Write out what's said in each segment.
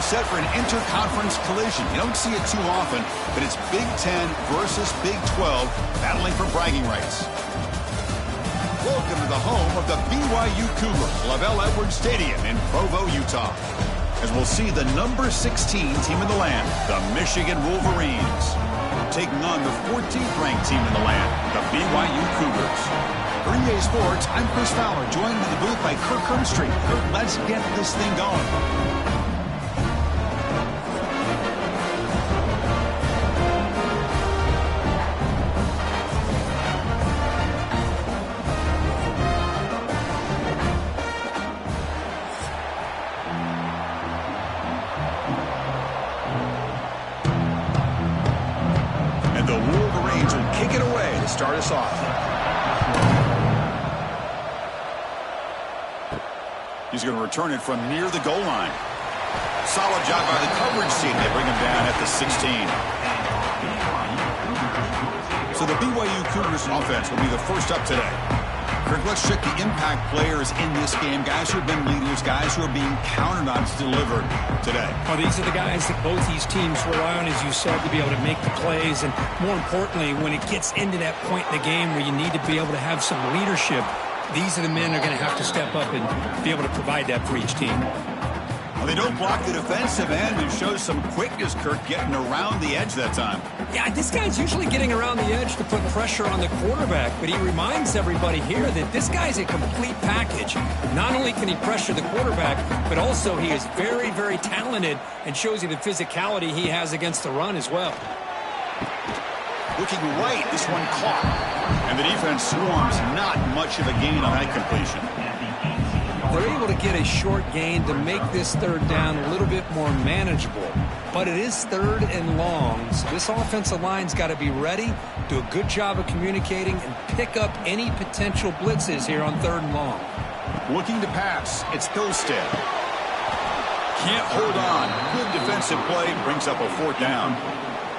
are set for an interconference collision. You don't see it too often, but it's Big Ten versus Big 12 battling for bragging rights. Welcome to the home of the BYU Cougars, LaVell Edwards Stadium in Provo, Utah. As we'll see the number 16 team in the land, the Michigan Wolverines, taking on the 14th ranked team in the land, the BYU Cougars. For EA Sports, I'm Chris Fowler, joined in the booth by Kirk Herbstreit. Kirk, let's get this thing going. Start us off. He's going to return it from near the goal line. Solid job by the coverage team. They bring him down at the 16. So the BYU Cougars offense will be the first up today. Kirk, let's check the impact players in this game. Guys who have been leaders, guys who are being counted on to deliver today. Well, these are the guys that both these teams rely on, as you said, to be able to make the plays. And more importantly, when it gets into that point in the game where you need to be able to have some leadership, these are the men that are going to have to step up and be able to provide that for each team. Well, they don't block the defensive end and shows some quickness, Kirk, getting around the edge that time. Yeah, this guy's usually getting around the edge to put pressure on the quarterback, but he reminds everybody here that this guy's a complete package. Not only can he pressure the quarterback, but also he is very, very talented and shows you the physicality he has against the run as well. Looking right, this one caught. And the defense swarms, not much of a gain on that completion. They're able to get a short gain to make this third down a little bit more manageable. But it is third and long, so this offensive line's got to be ready, do a good job of communicating, and pick up any potential blitzes here on third and long. Looking to pass, it's Hillstead. Can't hold on. Good defensive play, brings up a fourth down.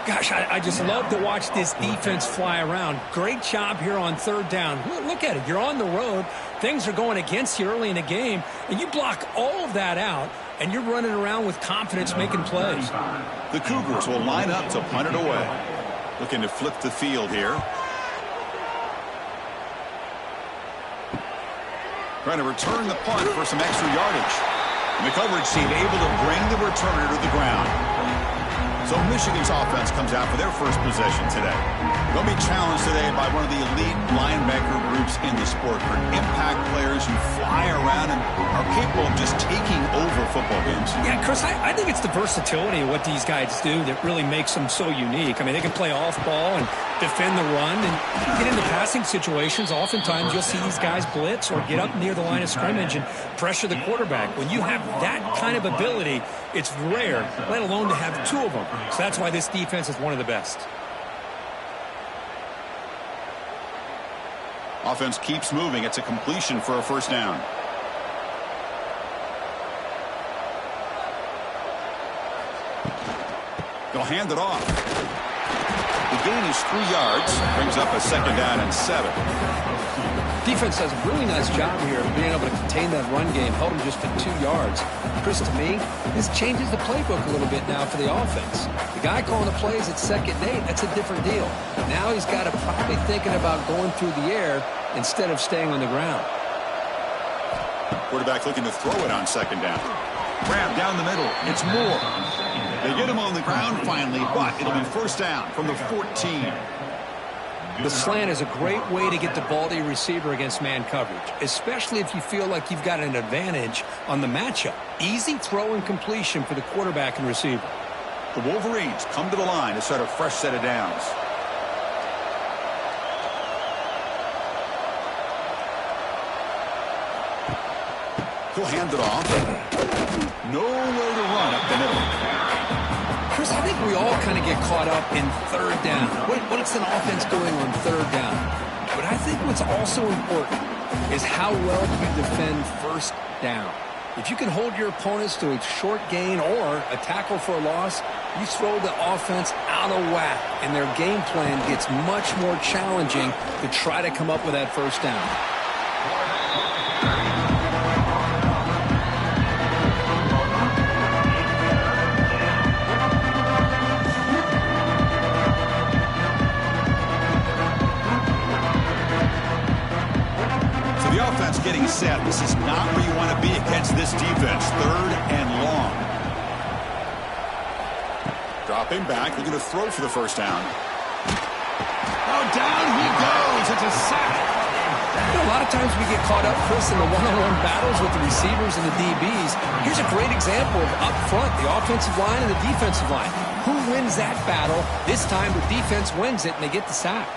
Gosh, I just love to watch this defense fly around. Great job here on third down. Look at it. You're on the road. Things are going against you early in the game, and you block all of that out, and you're running around with confidence making plays. The Cougars will line up to punt it away. Looking to flip the field here. Trying to return the punt for some extra yardage. And the coverage team able to bring the returner to the ground. So Michigan's offense comes out for their first possession today. They'll be challenged today by one of the elite linebacker groups in the sport. For impact players who fly around and are capable of just taking over football games. Yeah, Chris, I think it's the versatility of what these guys do that really makes them so unique. I mean, they can play off ball and defend the run and get into passing situations. Oftentimes, you'll see these guys blitz or get up near the line of scrimmage and pressure the quarterback. When you have that kind of ability, it's rare, let alone to have two of them. So that's why this defense is one of the best. Offense keeps moving. It's a completion for a first down. They'll hand it off. The gain is 3 yards. Brings up a second down and 7. Defense does a really nice job here of being able to contain that run game, held them just to 2 yards. Chris, to me, this changes the playbook a little bit now for the offense. The guy calling the plays at 2nd and 8, that's a different deal. Now he's got to probably thinking about going through the air instead of staying on the ground. Quarterback looking to throw it on 2nd down. Grab down the middle. It's Moore. They get him on the ground finally, but it'll be first down from the 14. The slant is a great way to get the ball to your receiver against man coverage, especially if you feel like you've got an advantage on the matchup. Easy throw and completion for the quarterback and receiver. The Wolverines come to the line to start a fresh set of downs. He'll hand it off. Nowhere to run up the middle. Chris, I think we all kind of get caught up in third down. What is an offense doing on third down? But I think what's also important is how well you defend first down. If you can hold your opponents to a short gain or a tackle for a loss, you throw the offense out of whack, and their game plan gets much more challenging to try to come up with that first down. getting set. This is not where you want to be against this defense. 3rd and long. Dropping back, looking to throw for the first down. Oh, down he goes. It's a sack. You know, a lot of times we get caught up, Chris, in the one-on-one battles with the receivers and the DBs. Here's a great example of up front, the offensive line and the defensive line. Who wins that battle? This time the defense wins it and they get the sack.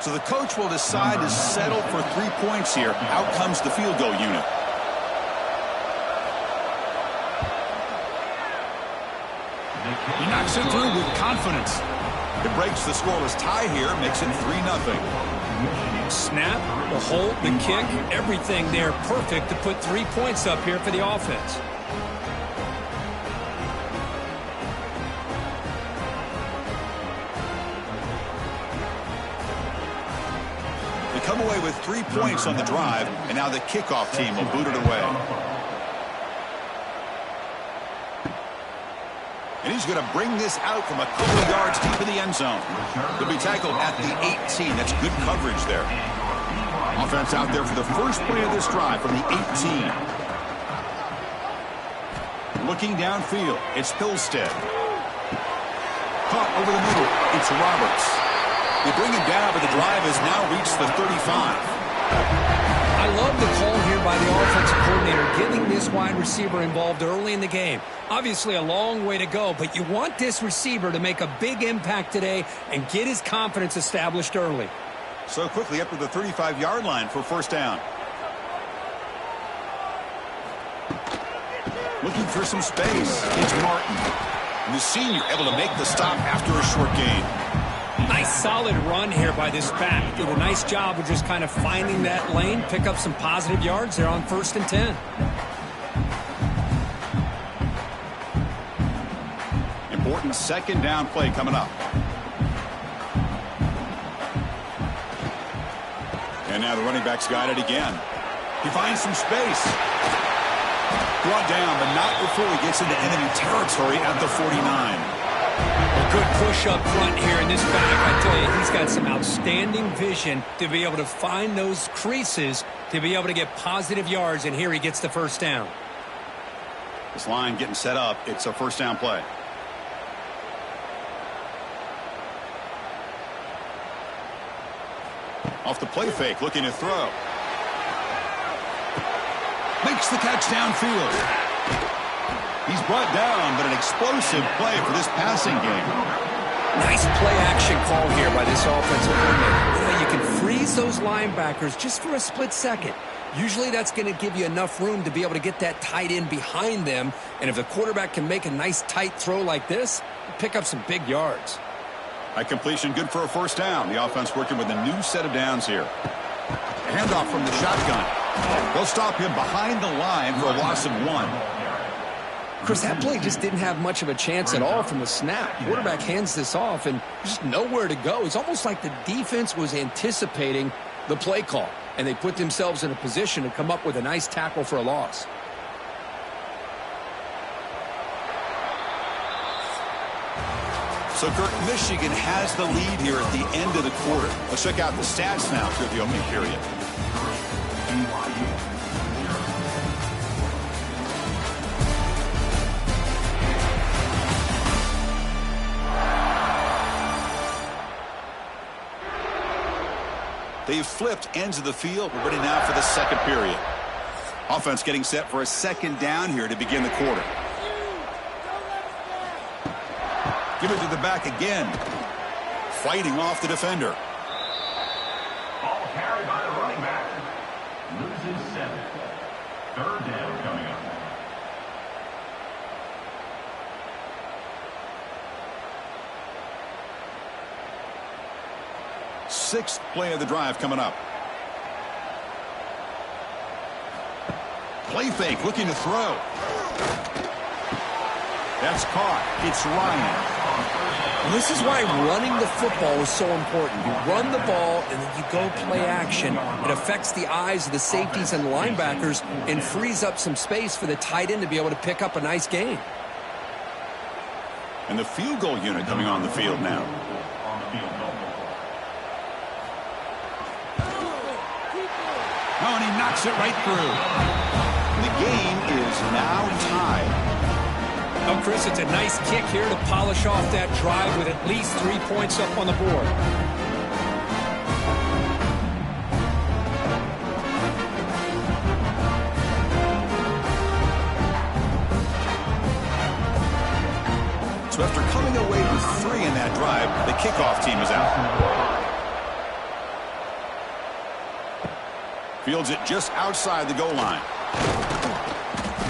So the coach will decide to settle for 3 points here. Out comes the field goal unit. He knocks it through with confidence. It breaks the scoreless tie here, makes it 3-0. Snap, the hold, the kick, everything there perfect to put 3 points up here for the offense. They come away with 3 points on the drive, and now the kickoff team will boot it away. And he's going to bring this out from a couple of yards deep in the end zone. He'll be tackled at the 18. That's good coverage there. Offense out there for the first play of this drive from the 18. Looking downfield, it's Hillstead. Caught over the middle, it's Roberts. They bring him down, but the drive has now reached the 35. I love the call here by the offensive coordinator, getting this wide receiver involved early in the game. Obviously a long way to go, but you want this receiver to make a big impact today and get his confidence established early. So quickly up to the 35-yard line for first down. Looking for some space. It's Martin. And the senior able to make the stop after a short gain. Nice solid run here by this back. Did a nice job of just kind of finding that lane, pick up some positive yards there on 1st and 10. Important second down play coming up. And now the running back's got it again. He finds some space. Brought down, but not before he gets into enemy territory at the 49. A good push up front here in this back. I tell you, he's got some outstanding vision to be able to find those creases, to be able to get positive yards, and here he gets the first down. This line getting set up. It's a first down play. Off the play fake, looking to throw. Makes the catch downfield. He's brought down, but an explosive play for this passing game. Nice play-action call here by this offensive coordinator. You know, you can freeze those linebackers just for a split second. Usually that's going to give you enough room to be able to get that tight end behind them. And if the quarterback can make a nice tight throw like this, pick up some big yards. That completion good for a first down. The offense working with a new set of downs here. A handoff from the shotgun. They'll stop him behind the line for a loss of 1. Chris, that play just didn't have much of a chance at all from the snap. Quarterback hands this off and just nowhere to go. It's almost like the defense was anticipating the play call, and they put themselves in a position to come up with a nice tackle for a loss. So, Kirk, Michigan has the lead here at the end of the quarter. Let's check out the stats now through the opening period. They've flipped ends of the field. We're ready now for the second period. Offense getting set for a second down here to begin the quarter. Give it to the back again. Fighting off the defender. Ball carried by the running back. Loses 7. Third down coming up. Sixth play of the drive coming up. Play fake, looking to throw. That's caught. It's Ryan. And this is why running the football is so important. You run the ball, and then you go play action. It affects the eyes of the safeties and the linebackers and frees up some space for the tight end to be able to pick up a nice gain. And the field goal unit coming on the field now. On the field goal. Oh, and he knocks it right through. The game is now tied. Oh, Chris, it's a nice kick here to polish off that drive with at least 3 points up on the board. So after coming away with 3 in that drive, the kickoff team is out. Fields it just outside the goal line.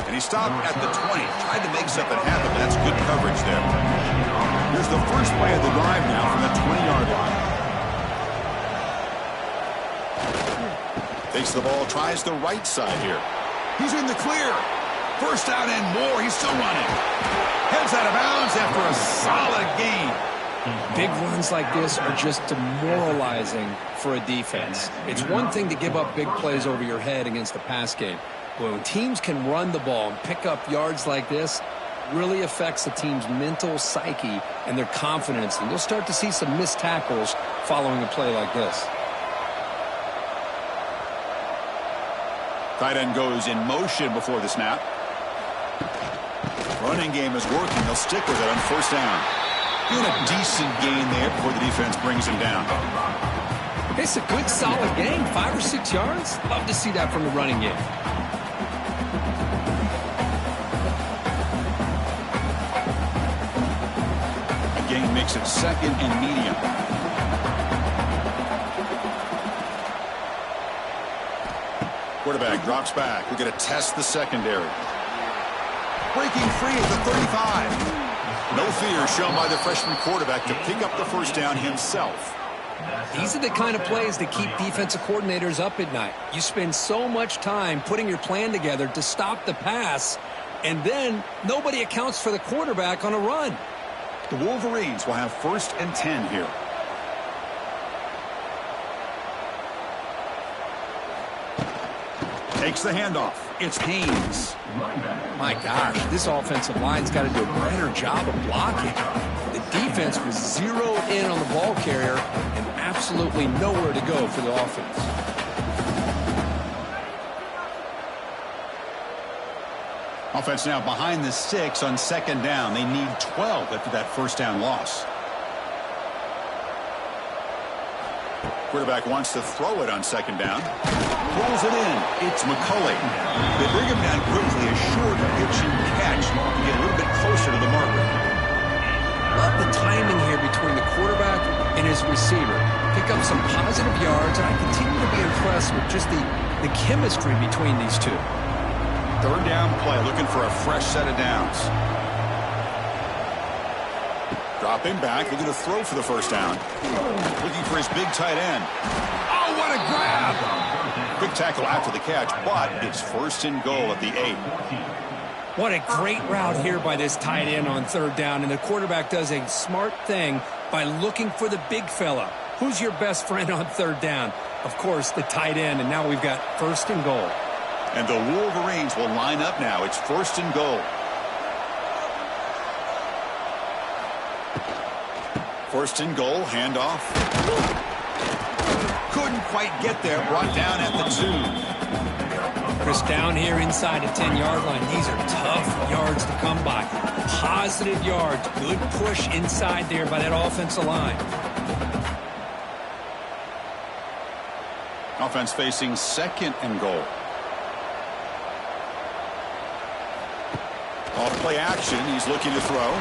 And he stopped at the 20. Tried to make something happen, but that's good coverage there. Here's the first play of the drive now from the 20-yard line. Takes the ball, tries the right side here. He's in the clear. First down and more. He's still running. Heads out of bounds after a solid gain. Big runs like this are just demoralizing for a defense. It's one thing to give up big plays over your head against the pass game. But when teams can run the ball and pick up yards like this, really affects the team's mental psyche and their confidence. And you'll start to see some missed tackles following a play like this. Tight end goes in motion before the snap. Running game is working. They'll stick with it on first down. Doing a decent gain there before the defense brings him down. It's a good, solid gain. 5 or 6 yards. Love to see that from the running game. A gain makes it second and medium. Quarterback drops back. We're going to test the secondary. Breaking free at the 35. No fear shown by the freshman quarterback to pick up the first down himself. These are the kind of plays that keep defensive coordinators up at night. You spend so much time putting your plan together to stop the pass, and then nobody accounts for the quarterback on a run. The Wolverines will have 1st and 10 here. Takes the handoff. It's Haynes. My gosh, this offensive line's got to do a better job of blocking. The defense was zeroed in on the ball carrier and absolutely nowhere to go for the offense. Offense now behind the 6 on 2nd down. They need 12 after that first down loss. Quarterback wants to throw it on 2nd down. Rolls it in. It's McCulley. They bring him down quickly. A short pitch and catch to get a little bit closer to the marker. Love the timing here between the quarterback and his receiver. Pick up some positive yards, and I continue to be impressed with just the chemistry between these two. 3rd down play, looking for a fresh set of downs. Dropping back, looking to throw for the first down. Looking for his big tight end. Oh, what a grab! Quick tackle after the catch, but it's 1st and goal at the 8. What a great route here by this tight end on 3rd down, and the quarterback does a smart thing by looking for the big fella. Who's your best friend on 3rd down? Of course, the tight end, and now we've got 1st and goal. And the Wolverines will line up now. It's 1st and goal. 1st and goal, handoff. Couldn't quite get there, brought down at the 2. Chris, down here inside the 10-yard line, these are tough yards to come by. Positive yards, good push inside there by that offensive line. Offense facing 2nd and goal. Off play action, he's looking to throw.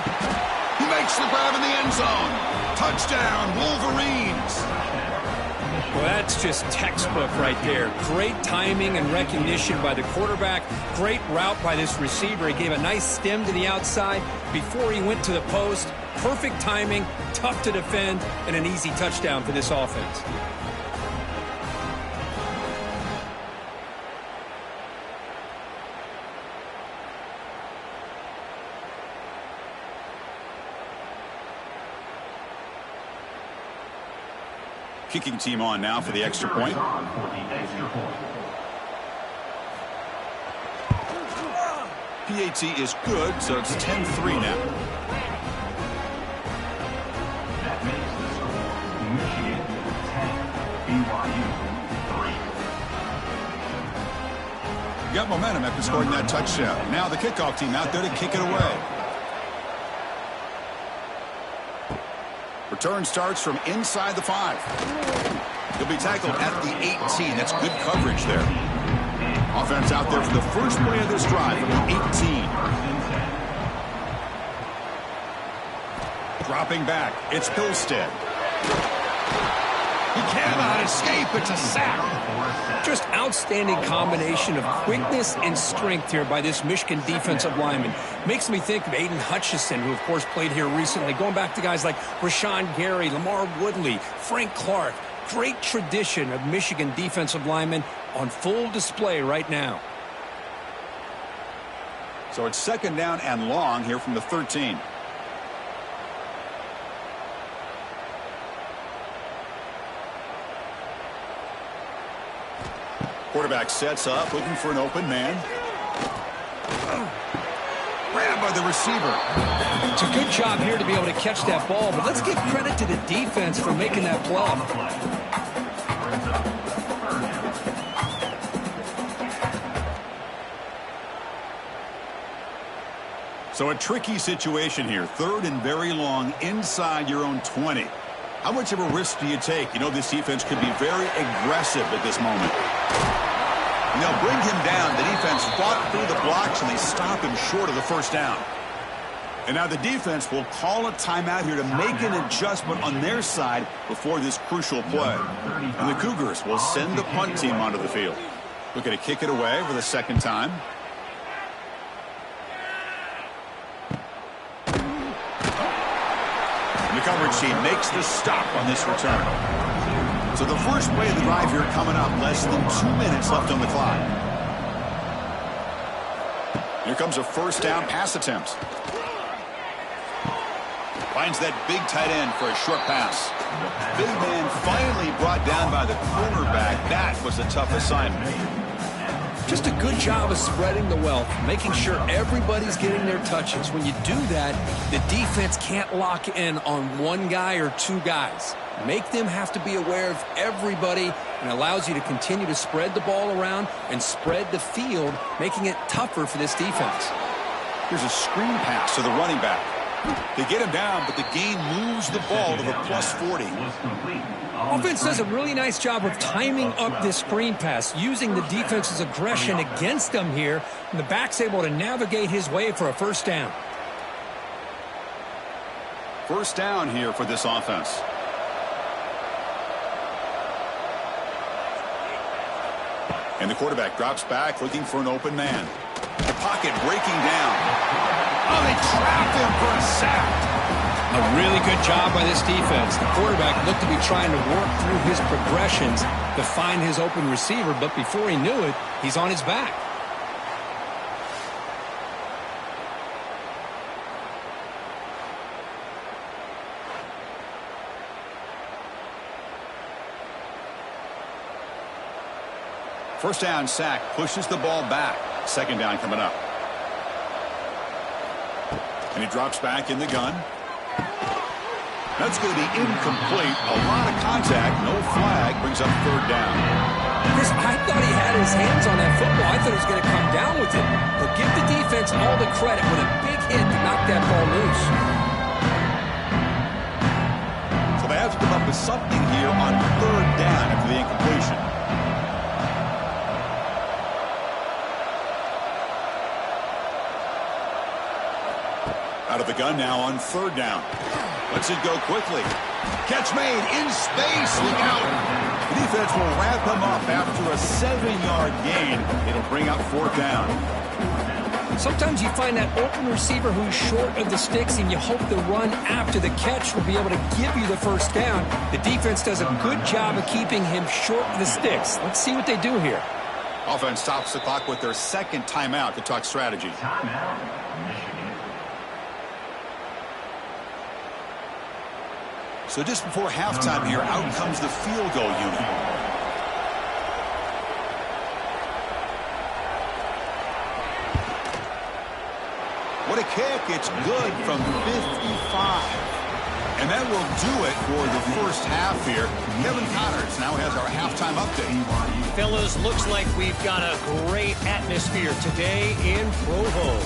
He makes the grab in the end zone. Touchdown, Wolverines. Well, that's just textbook right there. Great timing and recognition by the quarterback. Great route by this receiver. He gave a nice stem to the outside before he went to the post. Perfect timing, tough to defend, and an easy touchdown for this offense. Kicking team on now for the extra point. PAT is good, so it's 10-3 now. got momentum after scoring that touchdown. Now the kickoff team out there to kick it away. Return starts from inside the 5. He'll be tackled at the 18. That's good coverage there. Offense out there for the first play of this drive from the 18. Dropping back, it's Hillstead. He cannot escape. It's a sack. Just outstanding combination of quickness and strength here by this Michigan defensive lineman. Makes me think of Aiden Hutchinson, who, of course, played here recently. Going back to guys like Rashawn Gary, Lamar Woodley, Frank Clark. Great tradition of Michigan defensive linemen on full display right now. So it's second down and long here from the 13. Quarterback sets up, looking for an open man. Grabbed by the receiver. It's a good job here to be able to catch that ball, but let's give credit to the defense for making that play. So a tricky situation here. Third and very long inside your own 20. How much of a risk do you take? You know, this defense could be very aggressive at this moment. And they'll bring him down. The defense fought through the blocks, and they stop him short of the first down. And now the defense will call a timeout here to make an adjustment on their side before this crucial play. And the Cougars will send the punt team onto the field. Looking to kick it away for the second time. The coverage team makes the stop on this return. So the first play of the drive here coming up. Less than 2 minutes left on the clock. Here comes a first down pass attempt. Finds that big tight end for a short pass. Big man finally brought down by the cornerback. That was a tough assignment. Just a good job of spreading the wealth, making sure everybody's getting their touches. When you do that, the defense can't lock in on one guy or two guys. Make them have to be aware of everybody, and allows you to continue to spread the ball around and spread the field, making it tougher for this defense. Here's a screen pass to the running back. They get him down, but the gain moves the ball to the plus 40. Offense does a really nice job of timing up this screen pass, using the defense's aggression against them here, and the back's able to navigate his way for a first down. First down here for this offense. And the quarterback drops back, looking for an open man. The pocket breaking down. Oh, they trapped him for a sack. A really good job by this defense. The quarterback looked to be trying to work through his progressions to find his open receiver, but before he knew it, he's on his back. First down sack, pushes the ball back. Second down coming up. And he drops back in the gun. That's going to be incomplete. A lot of contact. No flag. Brings up third down. Chris, I thought he had his hands on that football. I thought he was going to come down with it. But give the defense all the credit with a big hit to knock that ball loose. So they have to come up with something here on third down after the incompletion. Out of the gun now on third down. Lets it go quickly. Catch made in space. Look out. The defense will wrap him up after a 7-yard gain. It'll bring up fourth down. Sometimes you find that open receiver who's short of the sticks, and you hope the run after the catch will be able to give you the first down. The defense does a good job of keeping him short of the sticks. Let's see what they do here. Offense stops the clock with their second timeout to talk strategy. Timeout, Michigan. So just before halftime here, out comes the field goal unit. What a kick. It's good from 55. And that will do it for the first half here. Kevin Connors now has our halftime update. Fellas, looks like we've got a great atmosphere today in Provo.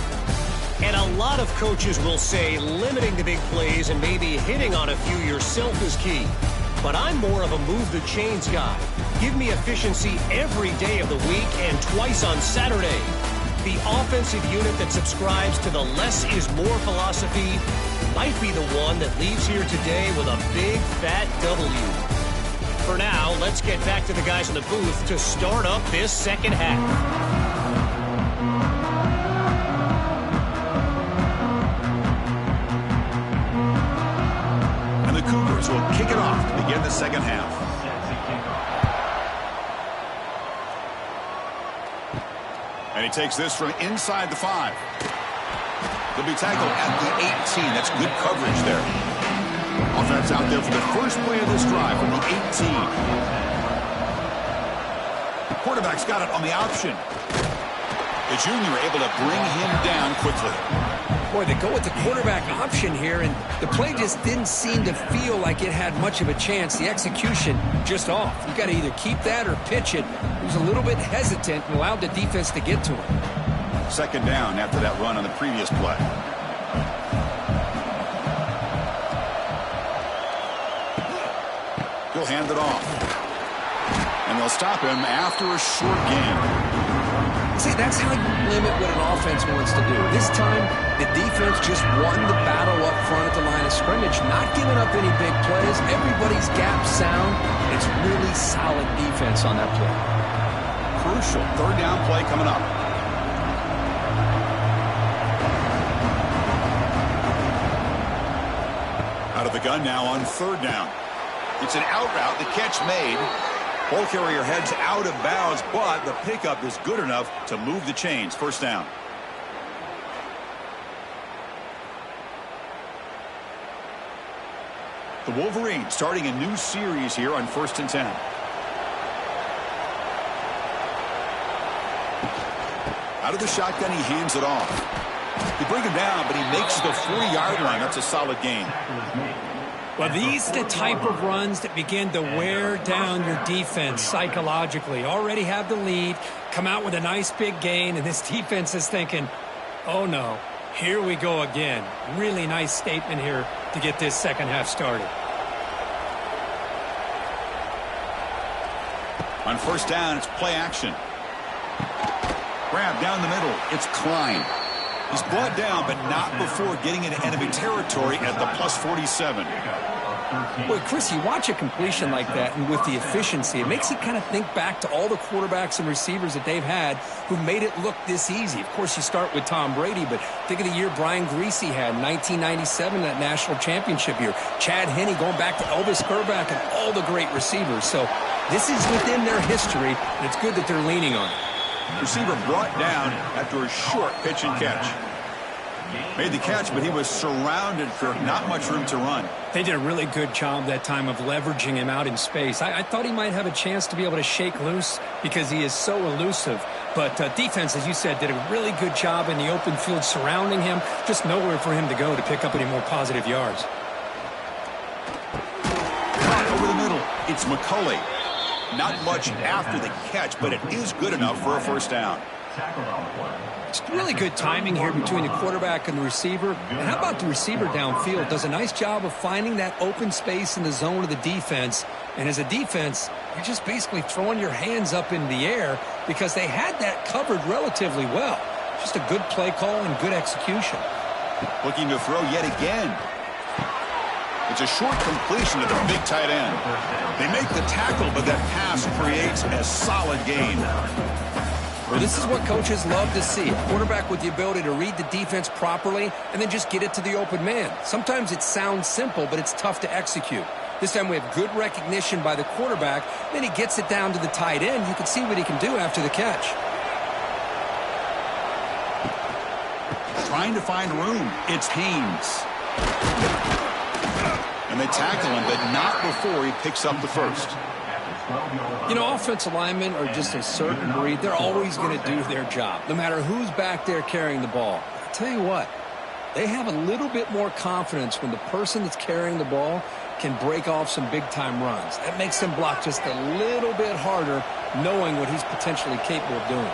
And a lot of coaches will say limiting the big plays and maybe hitting on a few yourself is key. But I'm more of a move the chains guy. Give me efficiency every day of the week and twice on Saturday. The offensive unit that subscribes to the less is more philosophy might be the one that leaves here today with a big fat W. For now, let's get back to the guys in the booth to start up this second half. And the Cougars will kick it off to begin the second half. And he takes this from inside the 5. He'll be tackled at the 18. That's good coverage there. Offense out there for the first play of this drive from the 18. Quarterback's got it on the option. The junior able to bring him down quickly. Boy, they go with the quarterback option here, and the play just didn't seem to feel like it had much of a chance. The execution just off. You got to either keep that or pitch it. He was a little bit hesitant and allowed the defense to get to him. Second down after that run on the previous play. He'll hand it off. And they'll stop him after a short gain. See, that's how you limit what an offense wants to do. This time, the defense just won the battle up front at the line of scrimmage, not giving up any big plays. Everybody's gap sound. It's really solid defense on that play. Crucial third down play coming up. Out of the gun now on third down. It's an out route. The catch made. Ball carrier heads out of bounds, but the pickup is good enough to move the chains. First down. The Wolverines starting a new series here on 1st and 10. Out of the shotgun, he hands it off. They bring him down, but he makes the 40-yard line. That's a solid gain. Well, these are the type of runs that begin to wear down your defense psychologically. Already have the lead, come out with a nice big gain, and this defense is thinking, oh no, here we go again. Really nice statement here to get this second half started. On first down, it's play action. Grab down the middle. It's Klein. He's brought down, but not before getting into enemy territory at the plus 47. Boy, Chris, you watch a completion like that, and with the efficiency, it makes you kind of think back to all the quarterbacks and receivers that they've had who made it look this easy. Of course, you start with Tom Brady, but think of the year Brian Griese had in 1997, that national championship year. Chad Henne going back to Elvis Grbac and all the great receivers. So this is within their history, and it's good that they're leaning on it. Receiver brought down after a short pitch and catch. Made the catch, but he was surrounded for not much room to run. They did a really good job that time of leveraging him out in space. I thought he might have a chance to be able to shake loose because he is so elusive. But defense, as you said, did a really good job in the open field surrounding him. Just nowhere for him to go to pick up any more positive yards. Over the middle, it's McCulley. Not much after the catch, but it is good enough for a first down. It's really good timing here between the quarterback and the receiver. And how about the receiver downfield? Does a nice job of finding that open space in the zone of the defense. And as a defense, you're just basically throwing your hands up in the air because they had that covered relatively well. Just a good play call and good execution. Looking to throw yet again. It's a short completion to the big tight end. They make the tackle, but that pass creates a solid gain. Well, this is what coaches love to see. A quarterback with the ability to read the defense properly and then just get it to the open man. Sometimes it sounds simple, but it's tough to execute. This time we have good recognition by the quarterback. Then he gets it down to the tight end. You can see what he can do after the catch. Trying to find room. It's Haynes. And they tackle him, but not before he picks up the first. You know, offensive linemen are just a certain breed. They're always going to do their job, no matter who's back there carrying the ball. I'll tell you what, they have a little bit more confidence when the person that's carrying the ball can break off some big-time runs. That makes them block just a little bit harder, knowing what he's potentially capable of doing.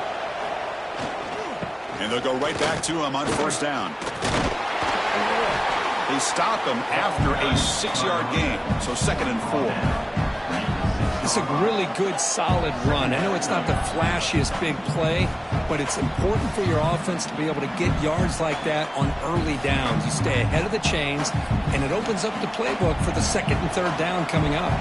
And they'll go right back to him on first down. They stop him after a 6-yard gain, so 2nd and 4. It's a really good, solid run. I know it's not the flashiest big play, but it's important for your offense to be able to get yards like that on early downs. You stay ahead of the chains, and it opens up the playbook for the 2nd and 3rd down coming up.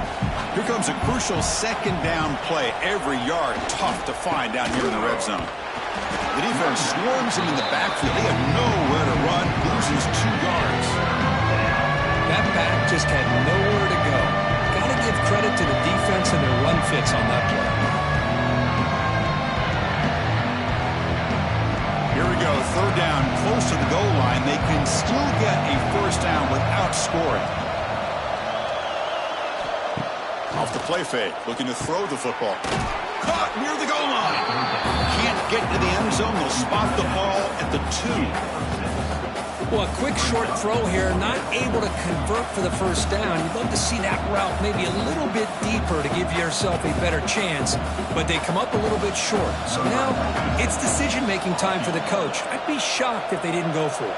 Here comes a crucial 2nd down play. Every yard tough to find down here in the red zone. The defense swarms him in the backfield. They have nowhere to run, loses 2 yards. That back just had nowhere to go. Got to give credit to the defense and their run fits on that play. Here we go, 3rd down, close to the goal line. They can still get a first down without scoring. Off the play fake, looking to throw the football. Caught near the goal line. Can't get to the end zone. They'll spot the ball at the 2. Well, a quick short throw here, not able to convert for the first down. You'd love to see that route maybe a little bit deeper to give yourself a better chance, but they come up a little bit short. So now it's decision-making time for the coach. I'd be shocked if they didn't go for it.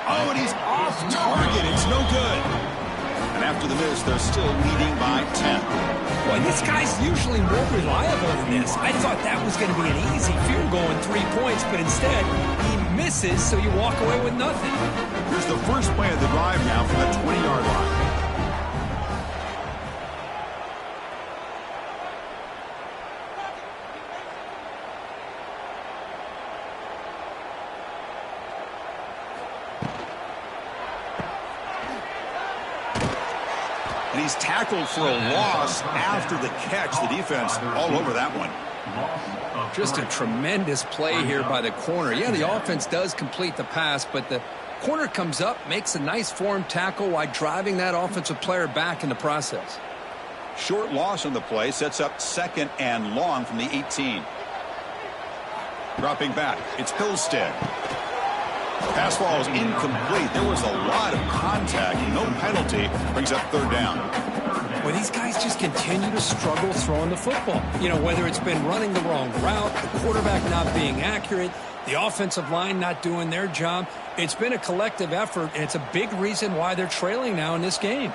Oh, and he's off target. It's no good. And after the miss, they're still leading by 10. Boy, this guy's usually more reliable than this. I thought that was going to be an easy field goal and 3 points, but instead he misses, so you walk away with nothing. Here's the first play of the drive now from the 20-yard line. And he's tackled for a loss after the catch. The defense all over that one. Just a tremendous play here by the corner. Yeah, the offense does complete the pass, but the corner comes up, makes a nice form tackle while driving that offensive player back in the process. Short loss on the play sets up 2nd and long from the 18. Dropping back, it's Hillstead. Pass ball is incomplete. There was a lot of contact. No penalty. Brings up 3rd down. Well, these guys just continue to struggle throwing the football. You know, whether it's been running the wrong route, the quarterback not being accurate, the offensive line not doing their job. It's been a collective effort, and it's a big reason why they're trailing now in this game.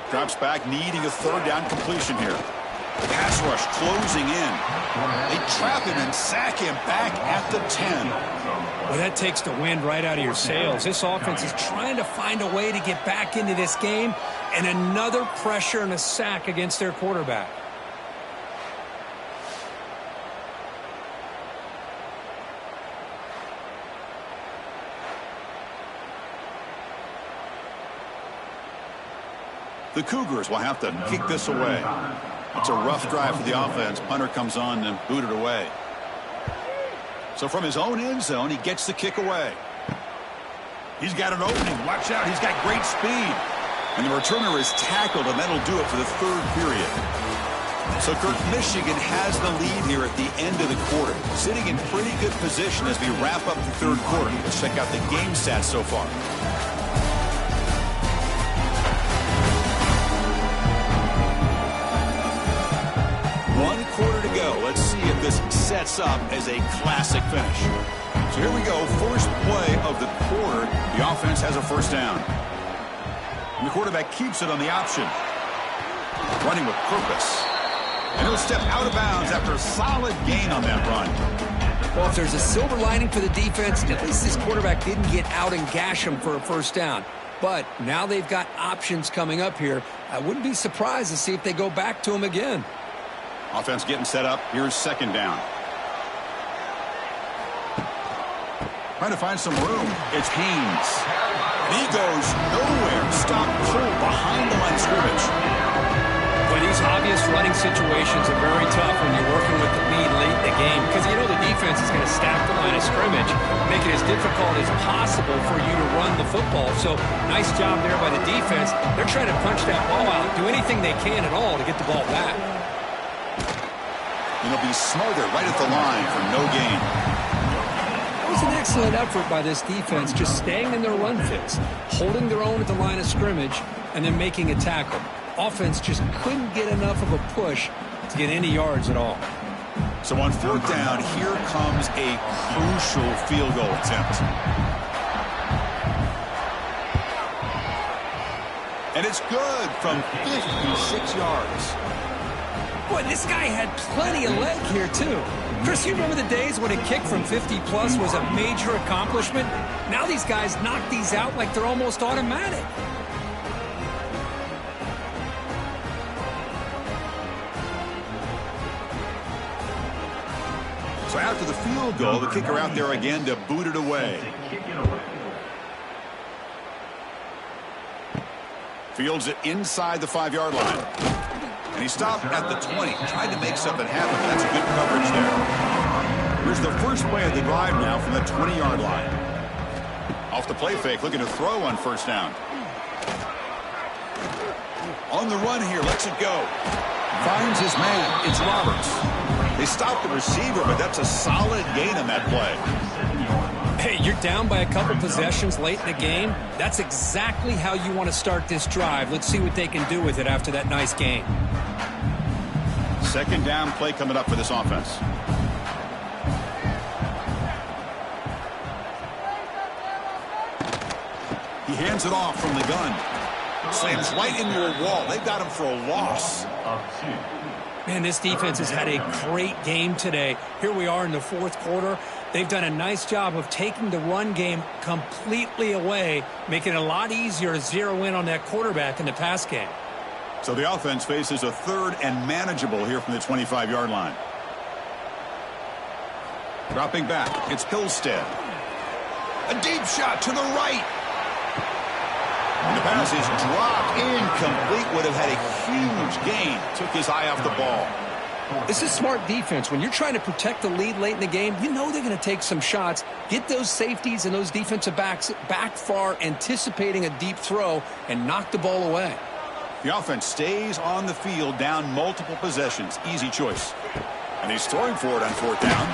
Drops back, needing a 3rd down completion here. Pass rush closing in. They trap him and sack him back at the 10. Well, that takes the wind right out of your sails. This offense is trying to find a way to get back into this game, and another pressure and a sack against their quarterback. The Cougars will have to kick this away. It's a rough drive for the offense. Punter comes on and booted away. So from his own end zone, he gets the kick away. He's got an opening. Watch out. He's got great speed. And the returner is tackled, and that'll do it for the 3rd period. So Kirk, Michigan has the lead here at the end of the quarter. Sitting in pretty good position as we wrap up the 3rd quarter. Let's check out the game stats so far. Quarter to go. Let's see if this sets up as a classic finish. So here we go. First play of the quarter. The offense has a first down. And the quarterback keeps it on the option. Running with purpose. And he'll step out of bounds after a solid gain on that run. Well, if there's a silver lining for the defense, at least this quarterback didn't get out and gash him for a first down. But now they've got options coming up here. I wouldn't be surprised to see if they go back to him again. Offense getting set up. Here's 2nd down. Trying to find some room. It's Haynes. And he goes nowhere. Stop cold behind the line of scrimmage. But these obvious running situations are very tough when you're working with the lead late in the game, because you know the defense is going to stack the line of scrimmage, make it as difficult as possible for you to run the football. So nice job there by the defense. They're trying to punch that ball out, do anything they can at all to get the ball back. And he'll be smothered right at the line for no gain. It was an excellent effort by this defense, just staying in their run fits, holding their own at the line of scrimmage, and then making a tackle. Offense just couldn't get enough of a push to get any yards at all. So on 4th down, here comes a crucial field goal attempt. And it's good from 56 yards. Boy, this guy had plenty of leg here, too. Chris, you remember the days when a kick from 50-plus was a major accomplishment? Now these guys knock these out like they're almost automatic. So after the field goal, the kicker out there again to boot it away. Fields it inside the 5-yard line. And he stopped at the 20. Tried to make something happen. That's a good coverage there. Here's the first play of the drive now from the 20-yard line. Off the play fake, looking to throw on 1st down. On the run here, lets it go. Finds his man. It's Roberts. They stopped the receiver, but that's a solid gain on that play. Hey, you're down by a couple possessions late in the game. That's exactly how you want to start this drive. Let's see what they can do with it after that nice game. 2nd down play coming up for this offense. He hands it off from the gun. Slams right into a wall. They've got him for a loss. Man, this defense has had a great game today. Here we are in the 4th quarter. They've done a nice job of taking the run game completely away, making it a lot easier to zero in on that quarterback in the pass game. So the offense faces a 3rd and manageable here from the 25-yard line. Dropping back, it's Hillstead. A deep shot to the right. And the pass is dropped incomplete. Would have had a huge gain. Took his eye off the ball. This is smart defense. When you're trying to protect the lead late in the game, you know they're going to take some shots, get those safeties and those defensive backs back far, anticipating a deep throw, and knock the ball away. The offense stays on the field, down multiple possessions. Easy choice. And he's throwing for it on 4th down.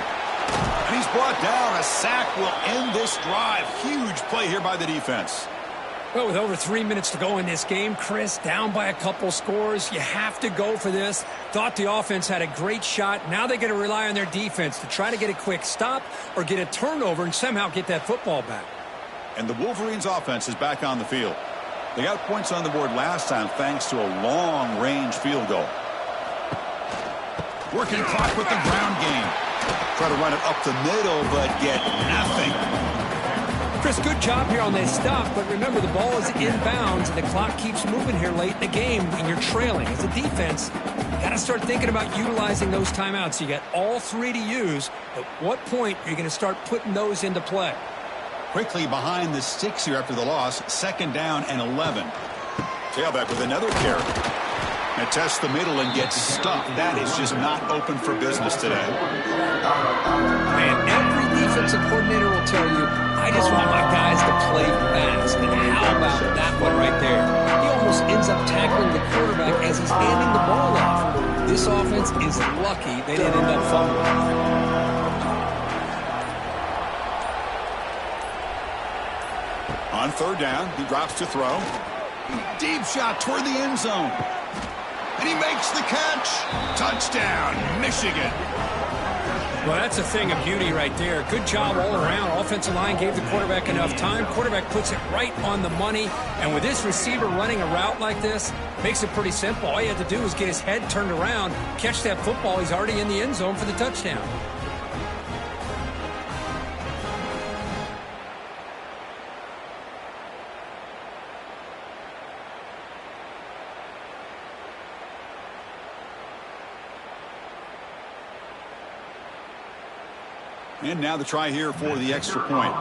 And he's brought down. A sack will end this drive. Huge play here by the defense. Well, with over 3 minutes to go in this game, Chris, down by a couple scores, you have to go for this. Thought the offense had a great shot. Now they got to rely on their defense to try to get a quick stop or get a turnover and somehow get that football back. And the Wolverines' offense is back on the field. They got points on the board last time thanks to a long-range field goal. Working clock with the ground game. Try to run it up the middle, but get nothing. Chris, good job here on that stop, but remember the ball is inbounds and the clock keeps moving here late in the game and you're trailing. As a defense, you got to start thinking about utilizing those timeouts. You got all 3 to use. At what point are you going to start putting those into play? Quickly behind the 6 here after the loss. 2nd down and 11. Tailback with another carry. And tests the middle and gets stuck. That is just not open for business today. Man, every defensive coordinator will tell you, I just want my guys to play fast. And how about that one right there? He almost ends up tackling the quarterback as he's handing the ball off. This offense is lucky they didn't end up fumbling. On 3rd down, he drops to throw. Deep shot toward the end zone. And he makes the catch. Touchdown, Michigan. Well, that's a thing of beauty right there. Good job all around. Offensive line gave the quarterback enough time. Quarterback puts it right on the money. And with this receiver running a route like this, makes it pretty simple. All you have to do is get his head turned around, catch that football. He's already in the end zone for the touchdown. And now the try here for the extra point.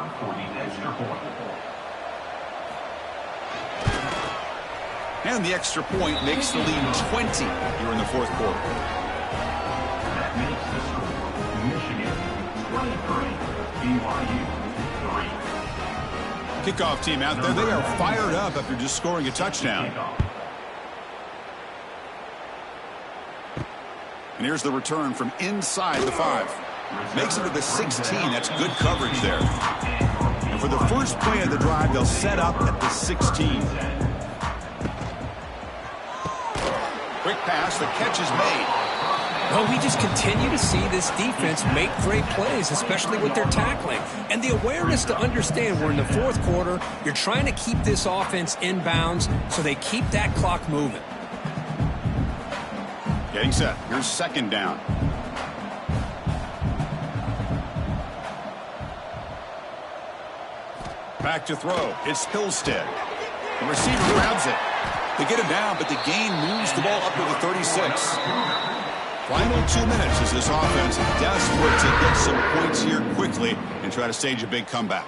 And the extra point makes the lead 20 here in the 4th quarter. That makes the score Michigan 23, BYU 3. Kickoff team out there. They are fired up after just scoring a touchdown. And here's the return from inside the 5. Makes it to the 16. That's good coverage there. And for the first play of the drive, they'll set up at the 16. Quick pass. The catch is made. Well, we just continue to see this defense make great plays, especially with their tackling. And the awareness to understand we're in the fourth quarter, you're trying to keep this offense in bounds so they keep that clock moving. Getting set. Here's second down. Back to throw. It's Hillstead. The receiver grabs it. They get him down, but the gain moves the ball up to the 36. Final 2 minutes as this offense is desperate to get some points here quickly and try to stage a big comeback.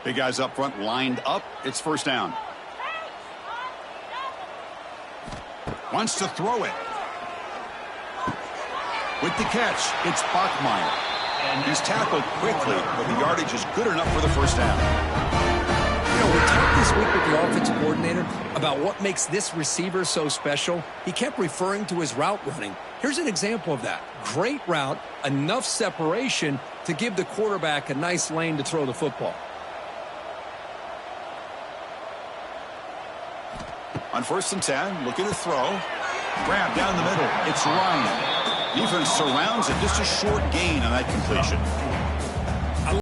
Big guys up front lined up. It's first down. Wants to throw it. With the catch, it's Bachmeier. He's tackled quickly, but the yardage is good enough for the first down. You know, we talked this week with the offensive coordinator about what makes this receiver so special. He kept referring to his route running. Here's an example of that. Great route, enough separation to give the quarterback a nice lane to throw the football. On 1st and 10, looking to throw. Grab down the middle. It's Ryan. Defense surrounds it. Just a short gain on that completion.